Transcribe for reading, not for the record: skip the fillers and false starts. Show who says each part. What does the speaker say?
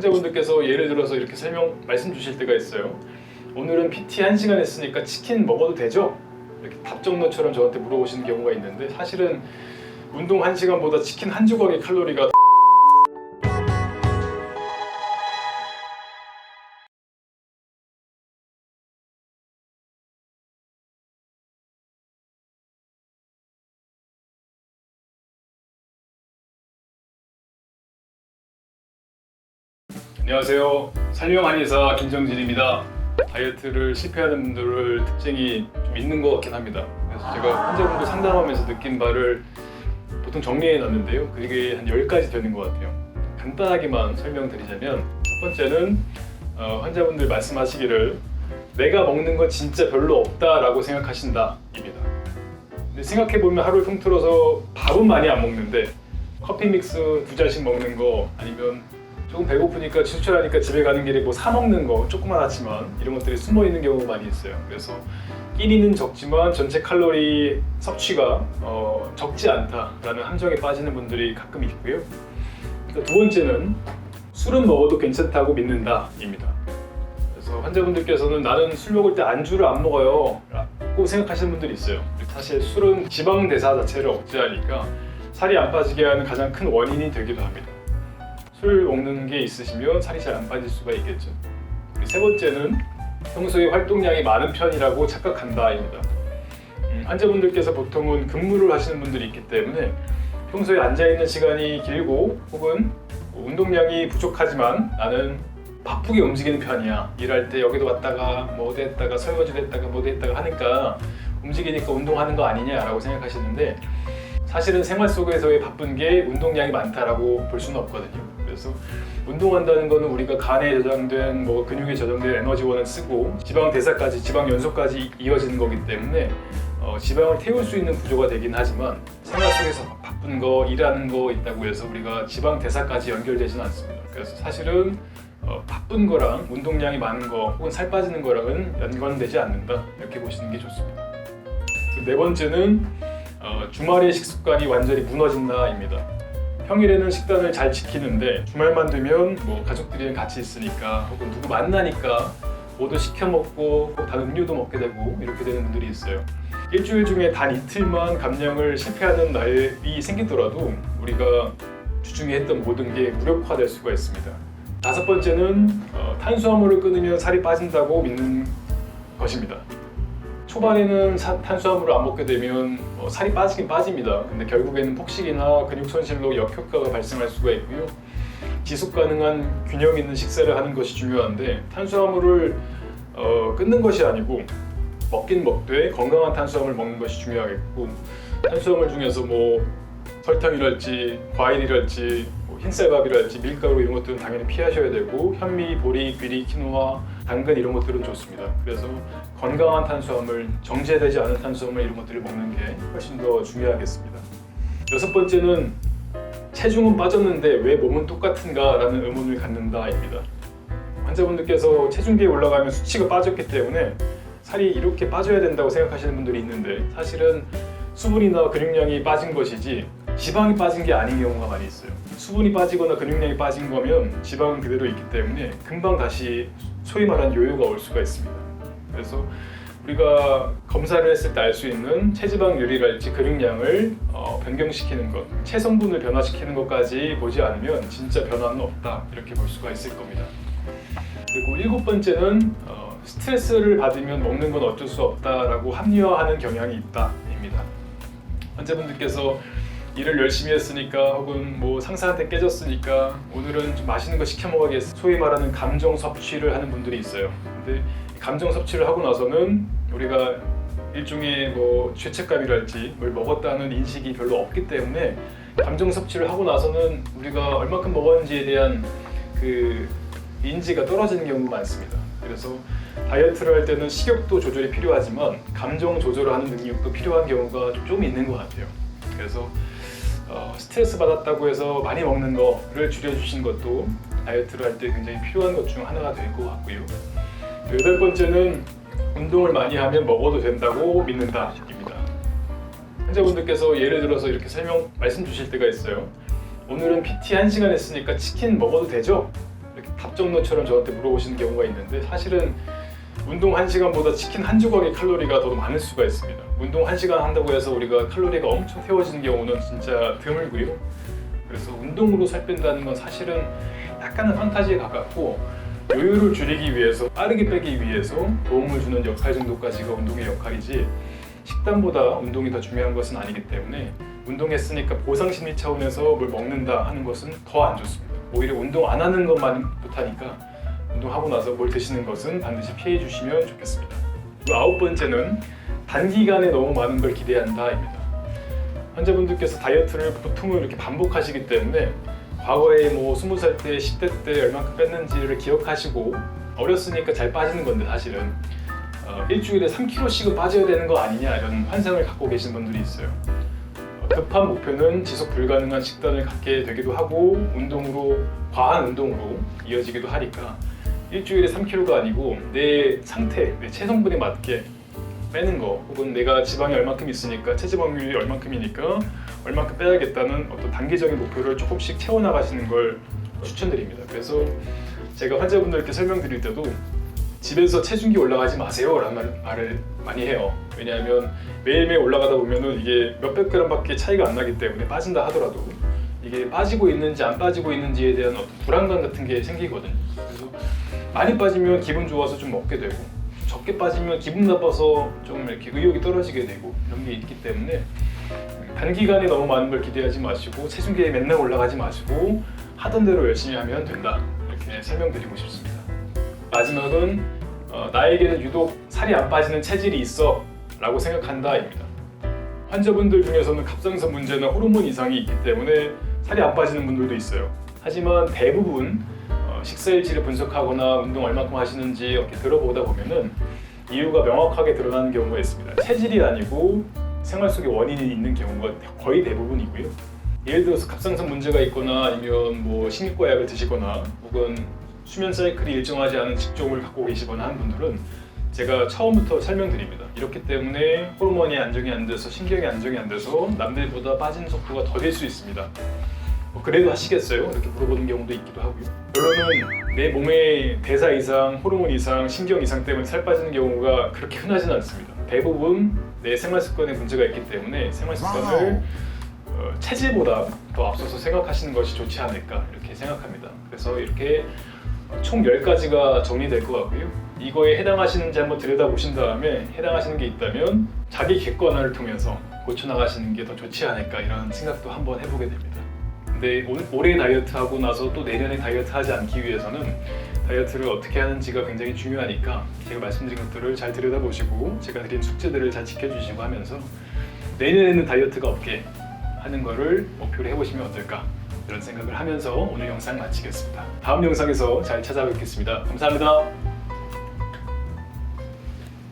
Speaker 1: 환자분들께서 예를 들어서 이렇게 말씀 주실 때가 있어요. 오늘은 PT 1시간 했으니까 치킨 먹어도 되죠? 이렇게 답정너처럼 저한테 물어보시는 경우가 있는데, 사실은 운동 1시간보다 치킨 한 조각의 칼로리가 안녕하세요. 살림형 한의사 김정진입니다. 다이어트를 실패하는 분들을 특징이 좀 있는 것 같긴 합니다. 그래서 제가 환자분들 상담하면서 느낀 바를 보통 정리해 놨는데요. 그게 한 10가지 되는 것 같아요. 간단하게만 설명드리자면, 첫 번째는 환자분들 말씀하시기를 내가 먹는 건 진짜 별로 없다라고 생각하신다 입니다. 근데 생각해보면 하루를 통틀어서 밥은 많이 안 먹는데 커피 믹스 2잔씩 먹는 거, 아니면 조금 배고프니까 출출하니까 집에 가는 길에 뭐 사 먹는 거 조그만하지만 이런 것들이 숨어 있는 경우가 많이 있어요. 그래서 끼니는 적지만 전체 칼로리 섭취가 적지 않다라는 함정에 빠지는 분들이 가끔 있고요. 두 번째는 술은 먹어도 괜찮다고 믿는다 입니다. 그래서 환자분들께서는 나는 술 먹을 때 안주를 안 먹어요 라고 생각하시는 분들이 있어요. 사실 술은 지방 대사 자체를 억제하니까 살이 안 빠지게 하는 가장 큰 원인이 되기도 합니다. 술 먹는 게 있으시면 살이 잘 안 빠질 수가 있겠죠. 세 번째는 평소에 활동량이 많은 편이라고 착각한다입니다. 환자분들께서 보통은 근무를 하시는 분들이 있기 때문에 평소에 앉아있는 시간이 길고, 혹은 운동량이 부족하지만 나는 바쁘게 움직이는 편이야, 일할 때 여기도 갔다가 뭐 어디 했다가 설거지도 했다가 뭐 어디 했다가 하니까 움직이니까 운동하는 거 아니냐라고 생각하시는데, 사실은 생활 속에서의 바쁜 게 운동량이 많다라고 볼 수는 없거든요. 그래서 운동한다는 거는 우리가 간에 저장된 근육에 저장된 에너지원을 쓰고 지방 대사까지, 지방 연소까지 이어지는 거기 때문에 지방을 태울 수 있는 구조가 되긴 하지만, 생활 속에서 바쁜 거, 일하는 거 있다고 해서 우리가 지방 대사까지 연결되지는 않습니다. 그래서 사실은 바쁜 거랑 운동량이 많은 거 혹은 살 빠지는 거랑은 연관되지 않는다, 이렇게 보시는 게 좋습니다. 네 번째는 주말의 식습관이 완전히 무너진다입니다. 평일에는 식단을 잘 지키는데 주말만 되면 가족들이랑 같이 있으니까 혹은 누구 만나니까 뭐도 시켜 먹고 다른 음료도 먹게 되고 이렇게 되는 분들이 있어요. 일주일 중에 단 이틀만 감량을 실패하는 날이 생기더라도 우리가 주중에 했던 모든 게 무력화될 수가 있습니다. 다섯 번째는 탄수화물을 끊으면 살이 빠진다고 믿는 것입니다. 초반에는 탄수화물을 안 먹게 되면 살이 빠지긴 빠집니다. 근데 결국에는 폭식이나 근육 손실로 역효과가 발생할 수가 있고요. 지속 가능한 균형 있는 식사를 하는 것이 중요한데, 탄수화물을 끊는 것이 아니고 먹긴 먹되 건강한 탄수화물 먹는 것이 중요하겠고, 탄수화물 중에서 설탕이랄지 과일이랄지 흰쌀밥이랄지 밀가루 이런 것들은 당연히 피하셔야 되고, 현미, 보리, 귀리, 키노아, 당근 이런 것들은 좋습니다. 그래서 건강한 탄수화물, 정제되지 않은 탄수화물 이런 것들을 먹는 게 훨씬 더 중요하겠습니다. 여섯 번째는 체중은 빠졌는데 왜 몸은 똑같은가 라는 의문을 갖는다입니다. 환자분들께서 체중계에 올라가면 수치가 빠졌기 때문에 살이 이렇게 빠져야 된다고 생각하시는 분들이 있는데, 사실은 수분이나 근육량이 빠진 것이지 지방이 빠진 게 아닌 경우가 많이 있어요. 수분이 빠지거나 근육량이 빠진 거면 지방은 그대로 있기 때문에 금방 다시 소위 말하는 요요가 올 수가 있습니다. 그래서 우리가 검사를 했을 때 알 수 있는 체지방률이랄지 근육량을 변경시키는 것, 체성분을 변화시키는 것까지 보지 않으면 진짜 변화는 없다, 이렇게 볼 수가 있을 겁니다. 그리고 일곱 번째는 스트레스를 받으면 먹는 건 어쩔 수 없다라고 합리화하는 경향이 있다입니다. 환자분들께서 일을 열심히 했으니까 혹은 상사한테 깨졌으니까 오늘은 좀 맛있는 거 시켜 먹어야겠어, 소위 말하는 감정 섭취를 하는 분들이 있어요. 근데 감정 섭취를 하고 나서는 우리가 일종의 죄책감이랄지 뭘 먹었다는 인식이 별로 없기 때문에, 감정 섭취를 하고 나서는 우리가 얼마큼 먹었는지에 대한 그 인지가 떨어지는 경우가 많습니다. 그래서 다이어트를 할 때는 식욕도 조절이 필요하지만 감정 조절을 하는 능력도 필요한 경우가 좀 있는 것 같아요. 그래서 스트레스 받았다고 해서 많이 먹는 거를 줄여주시는 것도 다이어트를 할 때 굉장히 필요한 것 중 하나가 될 것 같고요. 여덟 번째는 운동을 많이 하면 먹어도 된다고 믿는다 입니다. 환자분들께서 예를 들어서 이렇게 말씀 주실 때가 있어요. 오늘은 PT 1시간 했으니까 치킨 먹어도 되죠? 이렇게 답정너처럼 저한테 물어보시는 경우가 있는데 사실은 운동 1시간보다 치킨 한 조각의 칼로리가 더 많을 수가 있습니다. 운동 1시간 한다고 해서 우리가 칼로리가 엄청 세워지는 경우는 진짜 드물고요. 그래서 운동으로 살 뺀다는 건 사실은 약간은 판타지에 가깝고 요요를 줄이기 위해서 빠르게 빼기 위해서 도움을 주는 역할 정도까지가 운동의 역할이지 식단보다 운동이 더 중요한 것은 아니기 때문에 운동했으니까 보상심리 차원에서 뭘 먹는다 하는 것은 더 안 좋습니다. 오히려 운동 안 하는 것만 못하니까 운동하고 나서 뭘 드시는 것은 반드시 피해 주시면 좋겠습니다. 9번째는 단기간에 너무 많은 걸 기대한다입니다. 환자분들께서 다이어트를 보통은 이렇게 반복하시기 때문에 과거에 뭐 20살 때, 10대 때 얼마큼 뺐는지를 기억하시고 어렸으니까 잘 빠지는 건데 사실은 일주일에 3kg씩은 빠져야 되는 거 아니냐 이런 환상을 갖고 계신 분들이 있어요. 급한 목표는 지속 불가능한 식단을 갖게 되기도 하고 운동으로 과한 운동으로 이어지기도 하니까 일주일에 3kg가 아니고 내 상태, 내 체성분에 맞게 빼는 거 혹은 내가 지방이 얼만큼 있으니까 체지방률이 얼만큼이니까 얼만큼 빼야겠다는 어떤 단기적인 목표를 조금씩 채워나가시는 걸 추천드립니다. 그래서 제가 환자분들께 설명드릴 때도 집에서 체중계 올라가지 마세요 라는 말을 많이 해요. 왜냐하면 매일매일 올라가다 보면은 이게 몇백 그램밖에 차이가 안 나기 때문에 빠진다 하더라도 이게 빠지고 있는지 안 빠지고 있는지에 대한 어떤 불안감 같은 게 생기거든요. 그래서 많이 빠지면 기분 좋아서 좀 먹게 되고 적게 빠지면 기분 나빠서 좀 이렇게 의욕이 떨어지게 되고 이런 게 있기 때문에 단기간에 너무 많은 걸 기대하지 마시고 체중계에 맨날 올라가지 마시고 하던 대로 열심히 하면 된다 이렇게 설명드리고 싶습니다. 마지막은 나에게는 유독 살이 안 빠지는 체질이 있어 라고 생각한다입니다. 환자분들 중에서는 갑상선 문제나 호르몬 이상이 있기 때문에 살이 안 빠지는 분들도 있어요. 하지만 대부분 식사일지를 분석하거나 운동 얼마큼 하시는지 이렇게 들어보다 보면은 이유가 명확하게 드러나는 경우가 있습니다. 체질이 아니고 생활 속에 원인이 있는 경우가 거의 대부분이고요. 예를 들어서 갑상선 문제가 있거나 아니면 뭐 식이과 약을 드시거나 혹은 수면 사이클이 일정하지 않은 직종을 갖고 계시거나 한 분들은 제가 처음부터 설명드립니다. 이렇기 때문에 호르몬이 안정이 안 돼서 신경이 안정이 안 돼서 남들보다 빠지는 속도가 더딜 수 있습니다. 그래도 하시겠어요? 이렇게 물어보는 경우도 있기도 하고요. 결론은 내 몸의 대사 이상, 호르몬 이상, 신경 이상 때문에 살 빠지는 경우가 그렇게 흔하지는 않습니다. 대부분 내 생활 습관에 문제가 있기 때문에 생활 습관을 체질보다 더 앞서서 생각하시는 것이 좋지 않을까 이렇게 생각합니다. 그래서 이렇게 총 10가지가 정리될 것 같고요. 이거에 해당하시는지 한번 들여다보신 다음에 해당하시는 게 있다면 자기 객관화를 통해서 고쳐나가시는 게 더 좋지 않을까 이런 생각도 한번 해보게 됩니다. 근데 올해 다이어트하고 나서 또 내년에 다이어트 하지 않기 위해서는 다이어트를 어떻게 하는지가 굉장히 중요하니까 제가 말씀드린 것들을 잘 들여다보시고 제가 드린 숙제들을 잘 지켜주시고 하면서 내년에는 다이어트가 없게 하는 거를 목표로 해보시면 어떨까 이런 생각을 하면서 오늘 영상 마치겠습니다. 다음 영상에서 잘 찾아뵙겠습니다. 감사합니다.